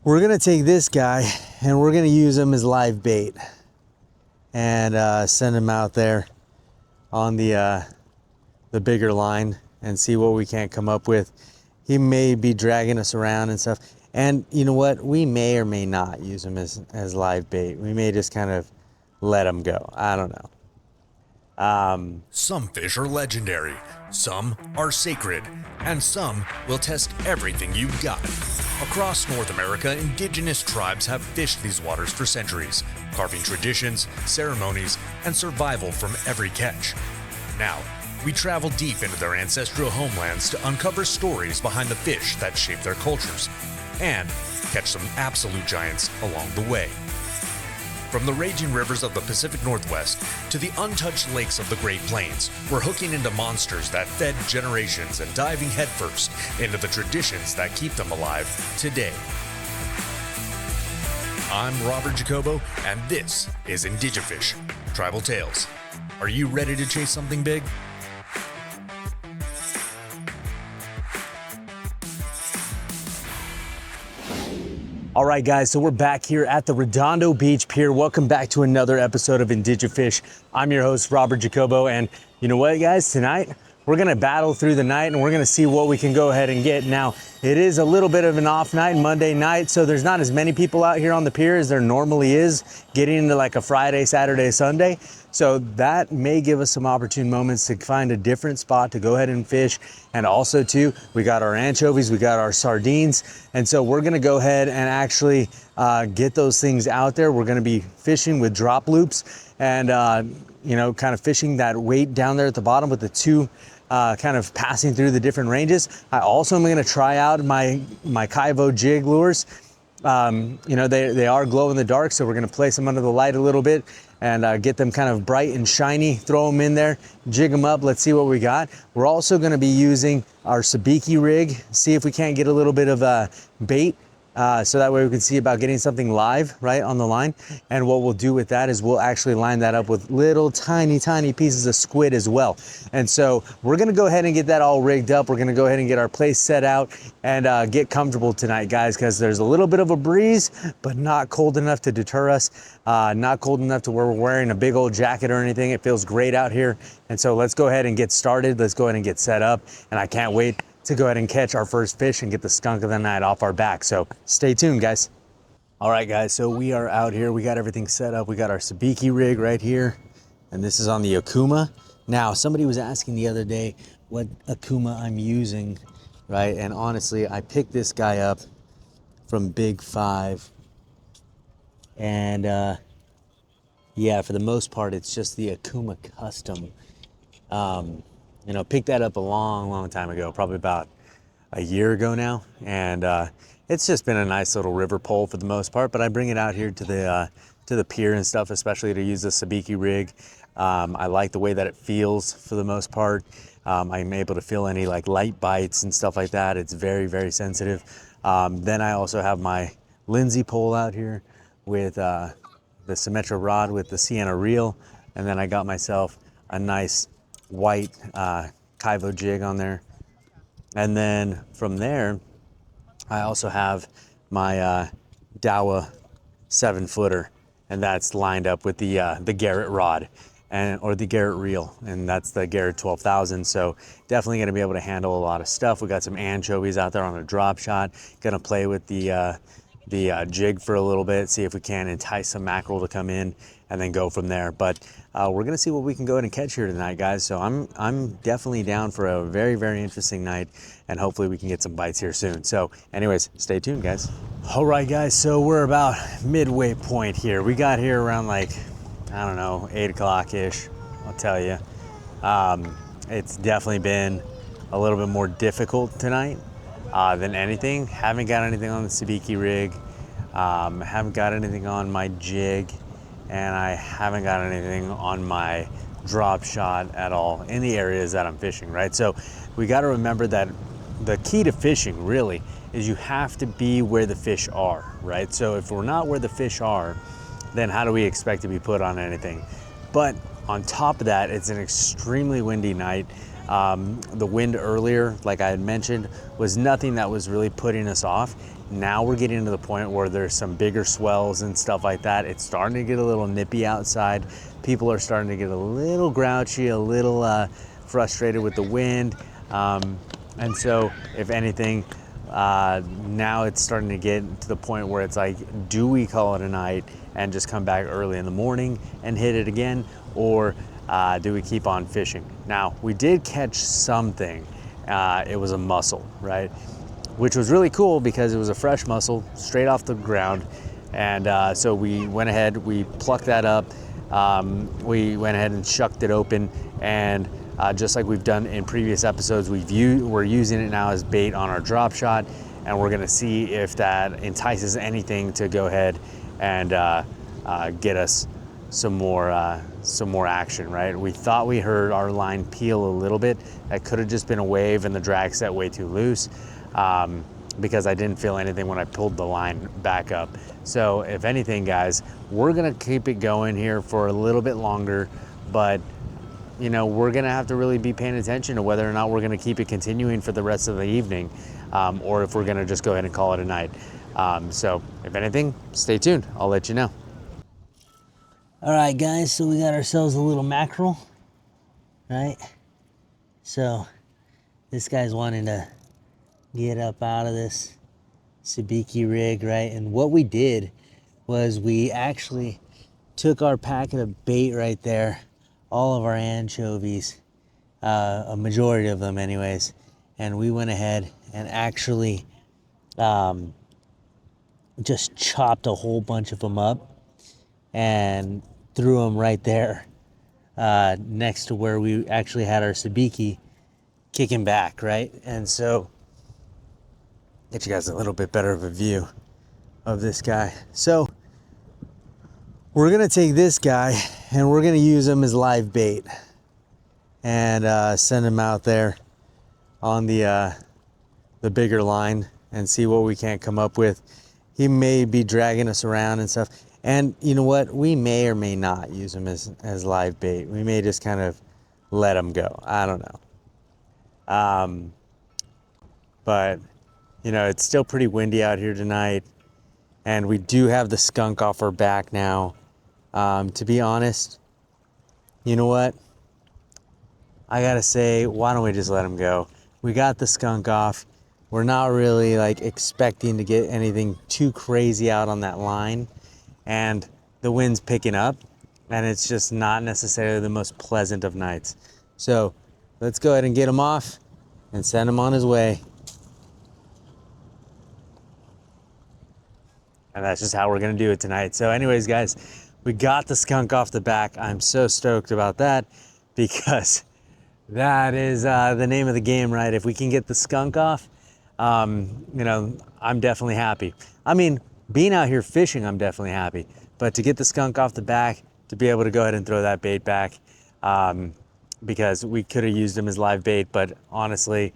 We're gonna take this guy and we're gonna use him as live bait and send him out there on the bigger line and see what we can't come up with. He may be dragging us around and stuff. And you know what? We may or may not use him as live bait. We may just kind of let him go. I don't know. Some fish are legendary, some are sacred, and some will test everything you've got. Across North America, indigenous tribes have fished these waters for centuries, carving traditions, ceremonies, and survival from every catch. Now, we travel deep into their ancestral homelands to uncover stories behind the fish that shape their cultures, and catch some absolute giants along the way. From the raging rivers of the Pacific Northwest to the untouched lakes of the Great Plains, we're hooking into monsters that fed generations and diving headfirst into the traditions that keep them alive today. I'm Robert Jacobo, and this is IndigeFish, Tribal Tales. Are you ready to chase something big? All right, guys, so we're back here at the Redondo Beach Pier. Welcome back to another episode of IndigeFish. I'm your host, Robert Jacobo, and you know what, guys? Tonight, we're gonna battle through the night and we're gonna see what we can go ahead and get. Now, it is a little bit of an off night, Monday night, so there's not as many people out here on the pier as there normally is, getting into like a Friday, Saturday, Sunday. So that may give us some opportune moments to find a different spot to go ahead and fish. And also too, we got our anchovies, we got our sardines. And so we're gonna go ahead and actually get those things out there. We're gonna be fishing with drop loops and you know, kind of fishing that weight down there at the bottom with the two kind of passing through the different ranges. I also am gonna try out my Kaivo jig lures. You know, they are glow in the dark, so we're gonna place them under the light a little bit and get them kind of bright and shiny, throw them in there, jig them up, let's see what we got. We're also gonna be using our sabiki rig, see if we can't get a little bit of bait, so that way we can see about getting something live, right, on the line. And what we'll do with that is we'll actually line that up with little tiny pieces of squid as well. And so we're gonna go ahead and get that all rigged up. We're gonna go ahead and get our place set out and get comfortable tonight, guys, because there's a little bit of a breeze, but not cold enough to deter us. Not cold enough to where we're wearing a big old jacket or anything. It feels great out here. And so let's go ahead and get started. Let's go ahead and get set up. And I can't wait to go ahead and catch our first fish and get the skunk of the night off our back. So stay tuned, guys. All right, guys, so we are out here. We got everything set up. We got our sabiki rig right here, and this is on the Akuma. Now, somebody was asking the other day what Akuma I'm using, right? And honestly, I picked this guy up from Big 5. And yeah, for the most part, it's just the Akuma Custom. You know, picked that up a long time ago, probably about a year ago now. And it's just been a nice little river pole for the most part, but I bring it out here to the pier and stuff, especially to use the sabiki rig. I like the way that it feels for the most part. I'm able to feel any like light bites and stuff like that. It's very sensitive. Then I also have my Lindsay pole out here with the Symmetra rod with the Sienna reel. And then I got myself a nice white Kaivo jig on there. And then from there, I also have my Daiwa 7-footer, and that's lined up with the Garrett rod or the Garrett reel, and that's the Garrett 12,000. So definitely going to be able to handle a lot of stuff. We got some anchovies out there on a drop shot. Going to play with the jig for a little bit, see if we can entice some mackerel to come in, and then go from there. But we're gonna see what we can go ahead and catch here tonight, guys. So I'm definitely down for a very interesting night, and hopefully we can get some bites here soon. So anyways, stay tuned, guys. All right, guys, so we're about midway point here. We got here around like, I don't know, 8 o'clock-ish, I'll tell you. It's definitely been a little bit more difficult tonight than anything. Haven't got anything on the sabiki rig, haven't got anything on my jig, and I haven't got anything on my drop shot at all in the areas that I'm fishing, right? So we got to remember that the key to fishing really is you have to be where the fish are, right? So if we're not where the fish are, then how do we expect to be put on anything? But on top of that, it's an extremely windy night. The wind earlier, like I had mentioned, was nothing that was really putting us off. Now we're getting to the point where there's some bigger swells and stuff like that. It's starting to get a little nippy outside. People are starting to get a little grouchy, a little frustrated with the wind. And so if anything, now it's starting to get to the point where it's like, do we call it a night and just come back early in the morning and hit it again? Or do we keep on fishing? Now, we did catch something. It was a mussel, right? Which was really cool because it was a fresh mussel straight off the ground. And so we went ahead, we plucked that up. We went ahead and shucked it open, and just like we've done in previous episodes, we're using it now as bait on our drop shot, and we're gonna see if that entices anything to go ahead and get us some more action, right? We thought we heard our line peel a little bit. That could have just been a wave and the drag set way too loose, because I didn't feel anything when I pulled the line back up. So if anything, guys, we're gonna keep it going here for a little bit longer, but you know, we're gonna have to really be paying attention to whether or not we're gonna keep it continuing for the rest of the evening, or if we're gonna just go ahead and call it a night. So if anything, stay tuned, I'll let you know. All right, guys, so we got ourselves a little mackerel, right? So this guy's wanting to get up out of this sabiki rig, right? And what we did was we actually took our packet of bait right there, all of our anchovies, a majority of them anyways, and we went ahead and actually just chopped a whole bunch of them up and threw them right there next to where we actually had our sabiki kicking back, right? And so get you guys a little bit better of a view of this guy. So we're gonna take this guy and we're gonna use him as live bait and send him out there on the bigger line and see what we can't come up with. He may be dragging us around and stuff. And you know what? We may or may not use him as live bait. We may just kind of let him go. I don't know. But you know, it's still pretty windy out here tonight, and we do have the skunk off our back now. To be honest, you know what? I gotta say, why don't we just let him go? We got the skunk off. We're not really like expecting to get anything too crazy out on that line, and the wind's picking up, and it's just not necessarily the most pleasant of nights. So let's go ahead and get him off and send him on his way. And that's just how we're gonna do it tonight. So anyways, guys, we got the skunk off the back. I'm so stoked about that because that is the name of the game, right? If we can get the skunk off, you know, I'm definitely happy. I mean, being out here fishing, I'm definitely happy. But to get the skunk off the back, to be able to go ahead and throw that bait back, because we could have used him as live bait, but honestly,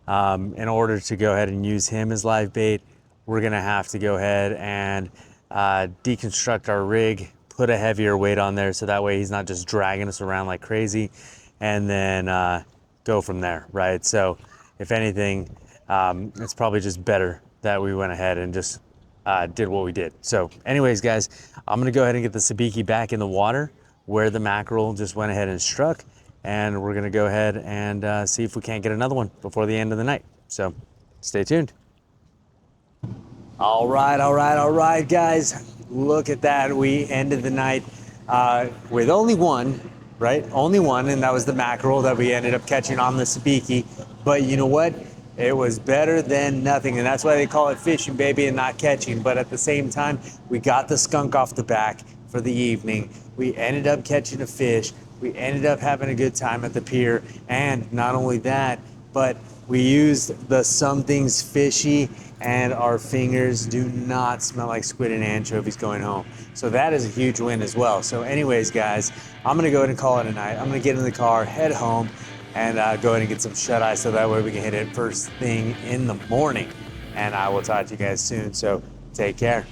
in order to go ahead and use him as live bait, we're gonna have to go ahead and deconstruct our rig, put a heavier weight on there so that way he's not just dragging us around like crazy, and then go from there, right? So if anything, it's probably just better that we went ahead and just did what we did. So anyways, guys, I'm gonna go ahead and get the sabiki back in the water where the mackerel just went ahead and struck, and we're gonna go ahead and see if we can't get another one before the end of the night. So stay tuned. All right, guys. Look at that. We ended the night with only one, right? Only one, and that was the mackerel that we ended up catching on the sabiki. But you know what? It was better than nothing, and that's why they call it fishing, baby, and not catching. But at the same time, we got the skunk off the back for the evening. We ended up catching a fish. We ended up having a good time at the pier, and not only that, but we used the Something's Fishy, and our fingers do not smell like squid and anchovies going home. So that is a huge win as well. So anyways, guys, I'm gonna go ahead and call it a night. I'm gonna get in the car, head home, and go ahead and get some shut-eye so that way we can hit it first thing in the morning. And I will talk to you guys soon, so take care.